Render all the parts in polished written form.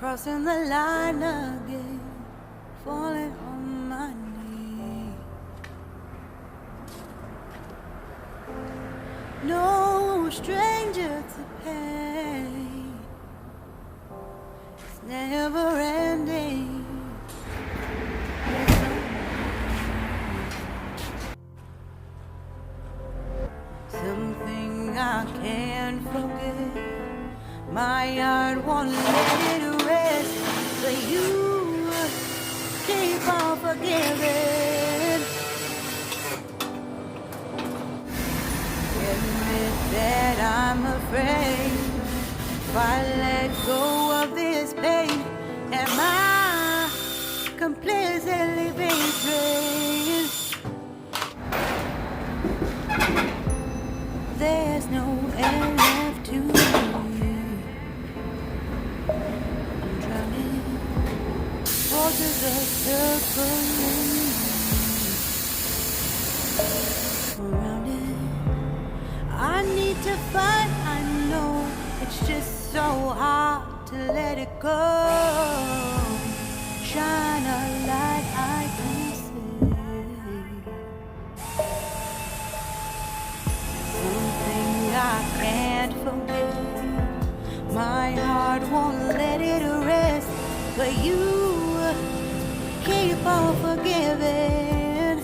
crossing the line again, falling on my knees. No stranger to pain, it's never ending. Something I can't forget. My heart won't let it rest, but you keep on forgiving. Admit that I'm afraid if I let go of this pain, am I completely betrayed? There's no air left to breathe. I'm drowning. Forces are circling around it. I need to fight. I know it's just so hard to let it go. Shine a light I can see. Something I can't forget. My heart won't let it rest, but you keep on forgiving.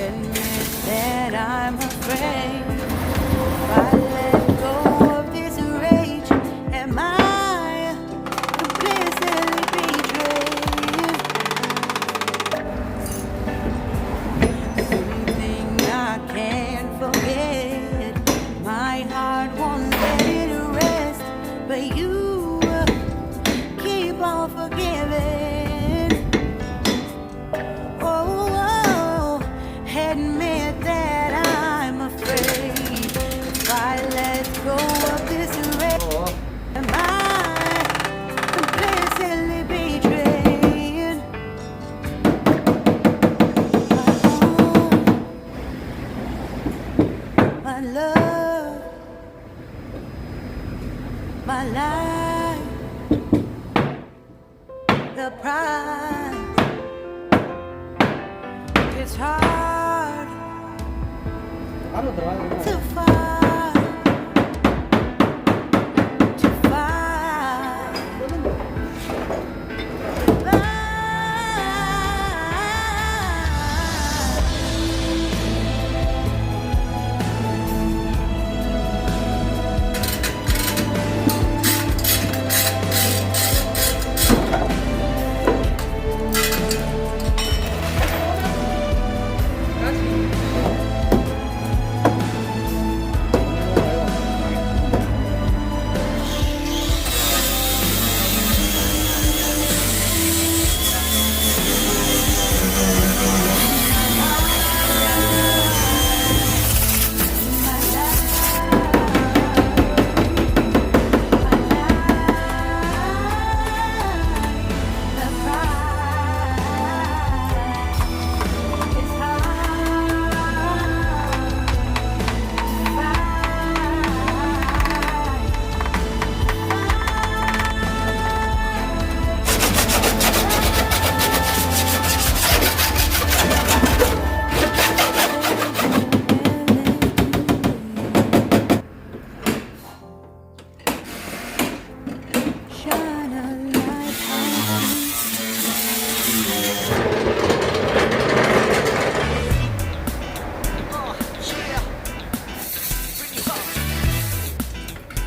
Admit that I'm afraid if I let go of this rage, am I completely betrayed? Something I can't forget. My heart won't let it rest, but you keep on forgiving. Oh, admit that I'm afraid if I let go of this rage, am I completely betrayed? My love, my life, the price. It's hard to fight, to fight.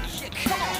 Shit, come on.